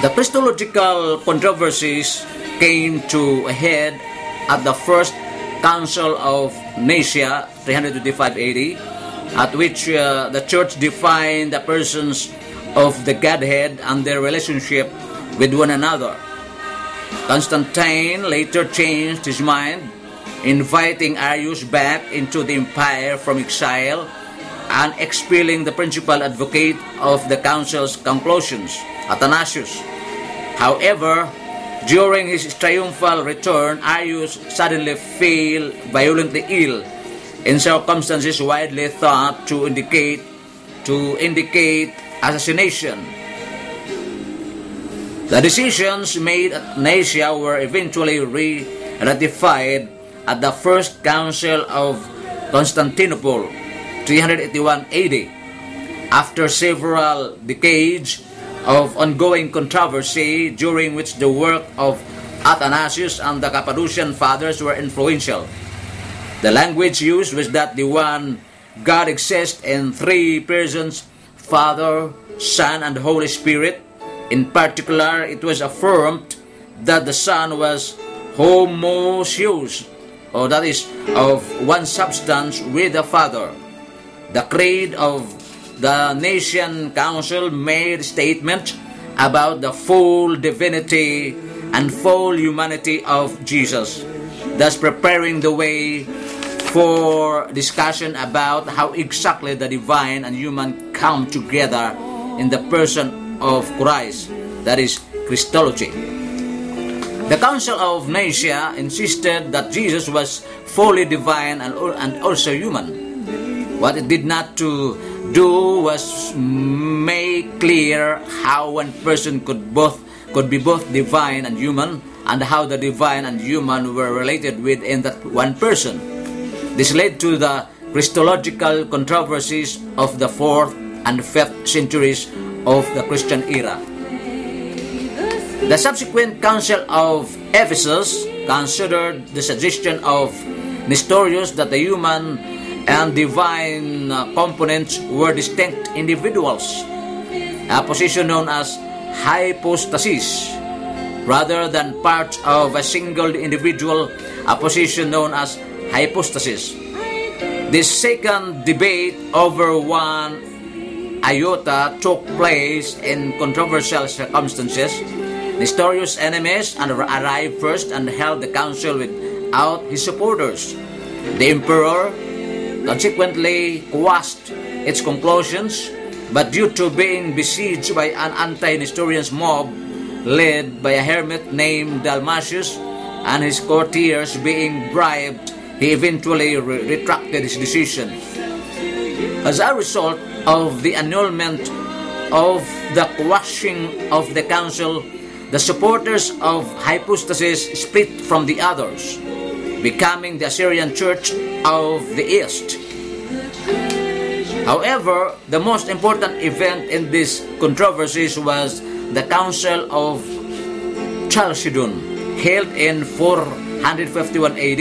The Christological controversies came to a head at the First Council of Nicaea, 325 AD, at which the Church defined the persons of the Godhead and their relationship with one another. Constantine later changed his mind, inviting Arius back into the empire from exile and expelling the principal advocate of the council's conclusions, Athanasius. However, during his triumphal return, Arius suddenly fell violently ill in circumstances widely thought to indicate assassination. The decisions made at Nicaea were eventually ratified at the First Council of Constantinople, 381 AD. After several decades of ongoing controversy, during which the work of Athanasius and the Cappadocian Fathers were influential, the language used was that the one God exists in three persons, Father, Son, and Holy Spirit. In particular, it was affirmed that the Son was homoousios, or that is, of one substance with the Father. The creed of the Nicene Council made statements about the full divinity and full humanity of Jesus, thus preparing the way for discussion about how exactly the divine and human come together in the person of Christ, that is, Christology. The Council of Nicaea insisted that Jesus was fully divine and also human. What it did not do was make clear how one person could be both divine and human, and how the divine and human were related within that one person. This led to the Christological controversies of the 4th and 5th centuries of the Christian era. The subsequent Council of Ephesus considered the suggestion of Nestorius that the human and divine components were distinct individuals, a position known as hypostasis, rather than parts of a single individual, a position known as hypostasis. This second debate over one iota took place in controversial circumstances. Nestorius' enemies arrived first and held the council without his supporters. The emperor consequently quashed its conclusions, but due to being besieged by an anti-Nestorian mob led by a hermit named Dalmatius and his courtiers being bribed, he eventually retracted his decision. As a result of the annulment of the quashing of the council, the supporters of hypostasis split from the others, becoming the Assyrian Church of the East. However, the most important event in these controversies was the Council of Chalcedon, held in 451 AD.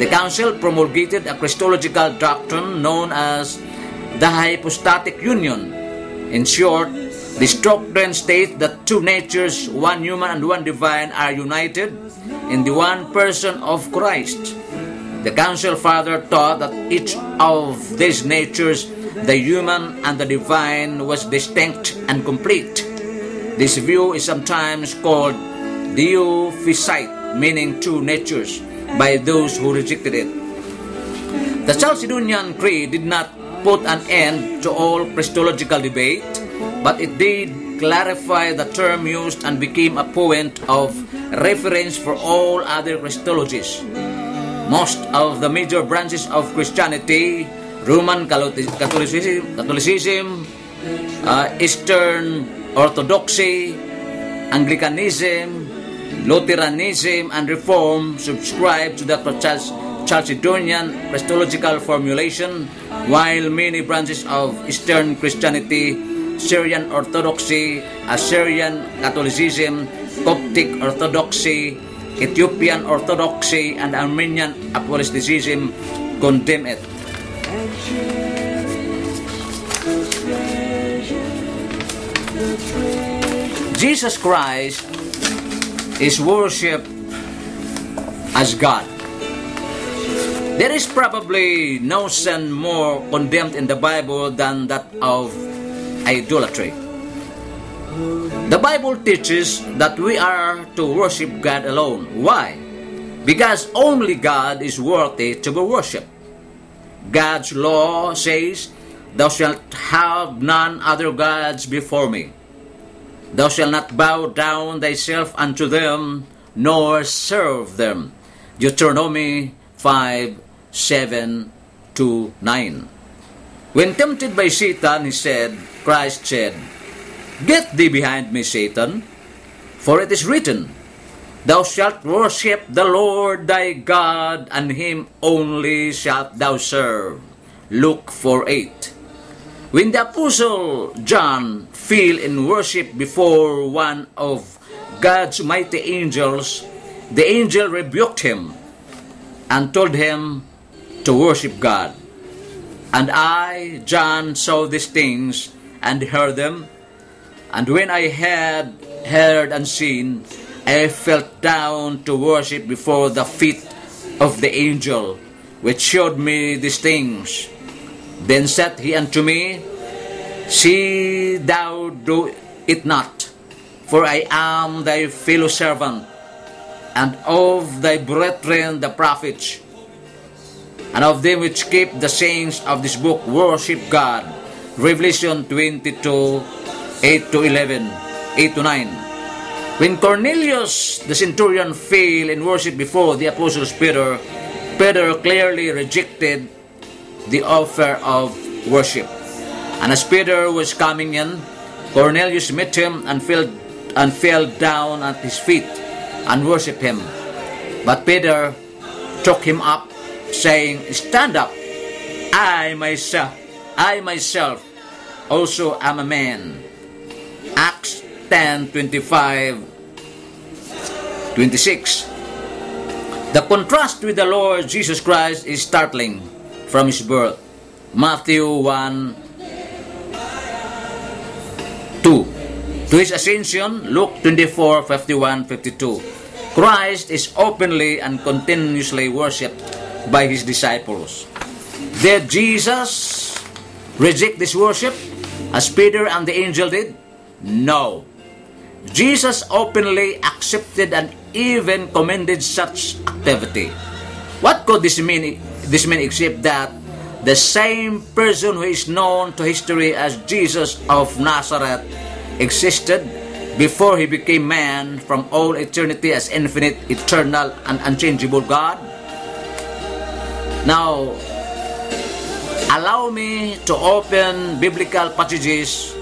The council promulgated a Christological doctrine known as the hypostatic union. In short, this doctrine states that two natures, one human and one divine, are united in the one person of Christ. The council further taught that each of these natures, the human and the divine, was distinct and complete. This view is sometimes called Diophysite, meaning two natures, by those who rejected it. The Chalcedonian Creed did not put an end to all Christological debate, but it did clarify the term used and became a point of reference for all other Christologies. Most of the major branches of Christianity, Roman Catholicism, Eastern Orthodoxy, Anglicanism, Lutheranism, and Reform subscribe to the Chalcedonian Christological formulation, while many branches of Eastern Christianity, Syrian Orthodoxy, Assyrian Catholicism, Coptic Orthodoxy, Ethiopian Orthodoxy, and Armenian Apostolicism condemn it. Jesus Christ is worshipped as God. There is probably no sin more condemned in the Bible than that of idolatry. The Bible teaches that we are to worship God alone. Why? Because only God is worthy to be worshipped. God's law says, "Thou shalt have none other gods before me. Thou shalt not bow down thyself unto them, nor serve them." Deuteronomy 5:7-9. When tempted by Satan, Christ said, "Get thee behind me, Satan, for it is written, Thou shalt worship the Lord thy God, and him only shalt thou serve." Luke 4:8. When the Apostle John fell in worship before one of God's mighty angels, the angel rebuked him and told him to worship God. "And I, John, saw these things and heard them, and when I had heard and seen, I fell down to worship before the feet of the angel which showed me these things. Then said he unto me, See thou do it not, for I am thy fellow servant, and of thy brethren the prophets, and of them which keep the sayings of this book worship God." Revelation 22, 8-11, 8-9. When Cornelius the centurion fell in worship before the Apostle Peter, Peter clearly rejected the offer of worship. And as Peter was coming in, Cornelius met him and fell down at his feet and worshipped him. But Peter took him up, saying, "Stand up, I myself also am a man." Acts 10:25-26. The contrast with the Lord Jesus Christ is startling from his birth. Matthew 1:2. To his ascension, Luke 24:51-52. Christ is openly and continuously worshipped by his disciples. Did Jesus reject this worship as Peter and the angel did? No. Jesus openly accepted and even commended such activity. What could this mean except that the same person who is known to history as Jesus of Nazareth existed before he became man from all eternity as infinite, eternal, and unchangeable God? Now, allow me to open biblical passages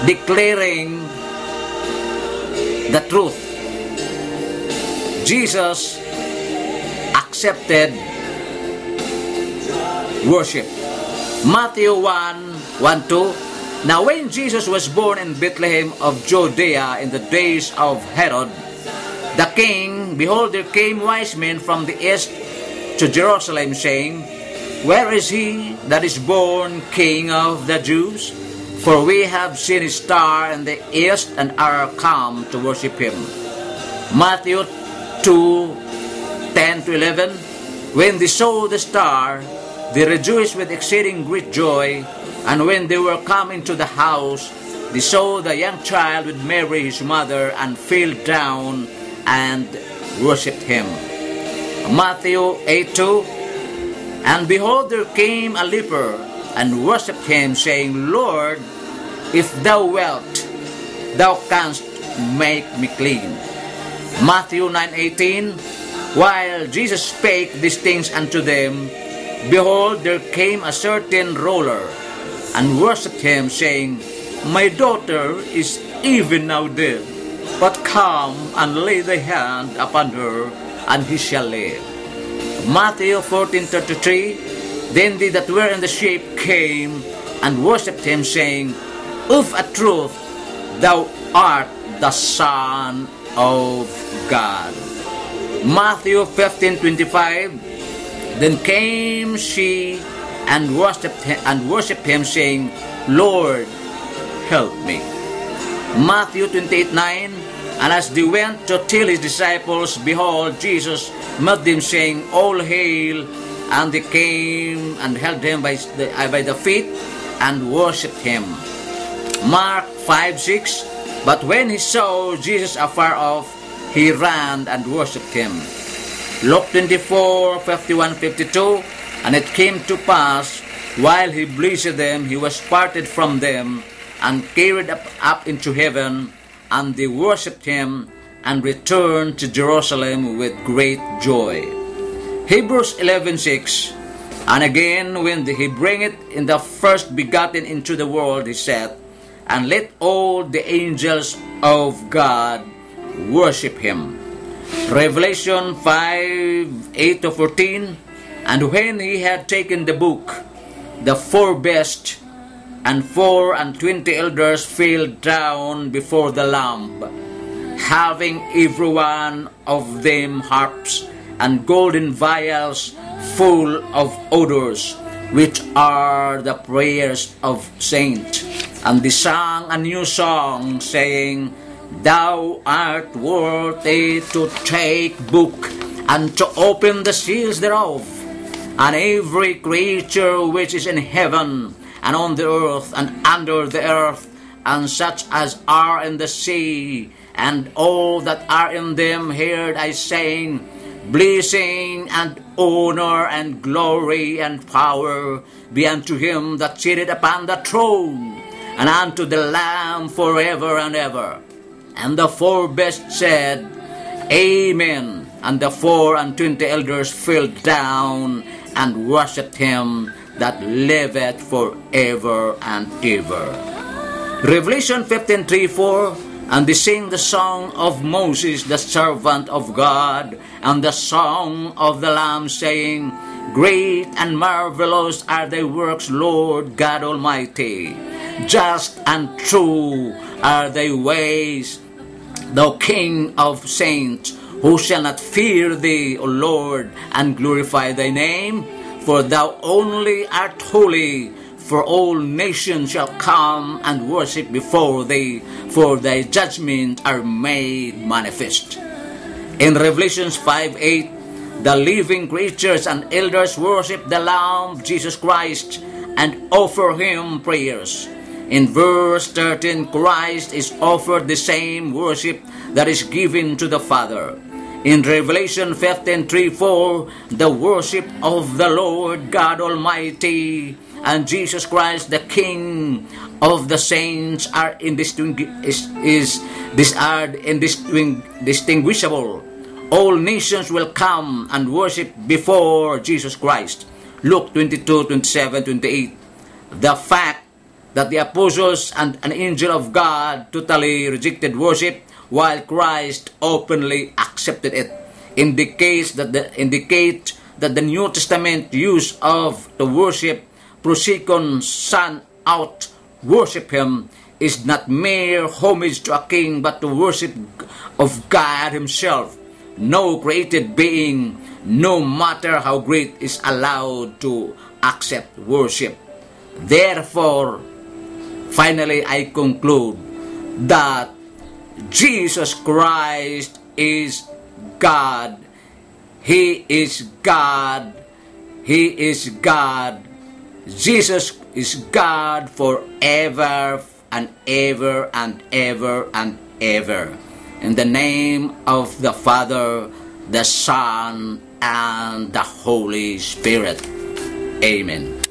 declaring the truth. Jesus accepted worship. Matthew 1:1-2. Now when Jesus was born in Bethlehem of Judea in the days of Herod the king, behold, there came wise men from the east to Jerusalem, saying, Where is he that is born King of the Jews? For we have seen his star in the east and are come to worship him. Matthew 2:10-11. When they saw the star, they rejoiced with exceeding great joy. And when they were come into the house, they saw the young child with Mary his mother, and fell down and worshipped him. Matthew 8:2. And behold, there came a leper, and worshipped him, saying, Lord, if thou wilt, thou canst make me clean. Matthew 9:18. While Jesus spake these things unto them, behold, there came a certain ruler, and worshipped him, saying, My daughter is even now dead, but come and lay thy hand upon her, and he shall live. Matthew 14:33. Then they that were in the ship came and worshipped him, saying, Of a truth, thou art the Son of God. Matthew 15:25. Then came she and worshipped him, saying, Lord, help me. Matthew 28:9, and as they went to tell his disciples, behold, Jesus met them, saying, All hail! And they came and held him by the feet and worshipped him. Mark 5:6, but when he saw Jesus afar off, he ran and worshipped him. Luke 24:51-52, and it came to pass, while he blessed them, he was parted from them, and carried up into heaven, and they worshipped him, and returned to Jerusalem with great joy. Hebrews 11:6, and again when he bringeth in the first begotten into the world, he said, and let all the angels of God worship him. Revelation 5:8-14, and when he had taken the book, the 4 beasts and 24 elders fell down before the Lamb, having every one of them harps and golden vials full of odors, which are the prayers of saints. And they sang a new song, saying, Thou art worthy to take book, and to open the seals thereof. And every creature which is in heaven, and on the earth, and under the earth, and such as are in the sea, and all that are in them, heard I saying, Blessing and honor and glory and power be unto him that sitteth upon the throne, and unto the Lamb forever and ever. And the 4 beasts said, Amen. And the 24 elders fell down and worshipped him that liveth forever and ever. Revelation 15:3-4, and they sing the song of Moses, the servant of God, and the song of the Lamb, saying, Great and marvelous are thy works, Lord God Almighty. Just and true are thy ways, thou King of saints. Who shall not fear thee, O Lord, and glorify thy name? For thou only art holy. For all nations shall come and worship before thee, for thy judgments are made manifest. In Revelation 5:8, the living creatures and elders worship the Lamb, Jesus Christ, and offer him prayers. In verse 13, Christ is offered the same worship that is given to the Father. In Revelation 15:3-4, the worship of the Lord God Almighty and Jesus Christ, the King of the saints, are indistinguishable. All nations will come and worship before Jesus Christ. Luke 22:27-28. The fact that the apostles and an angel of God totally rejected worship, while Christ openly accepted it, indicates that the New Testament use of the worship Prosikon Son out worship him is not mere homage to a king, but to worship of God himself. No created being, no matter how great, is allowed to accept worship. Therefore, finally I conclude that Jesus Christ is God. He is God. He is God. Jesus is God forever and ever and ever and ever. In the name of the Father, the Son, and the Holy Spirit. Amen.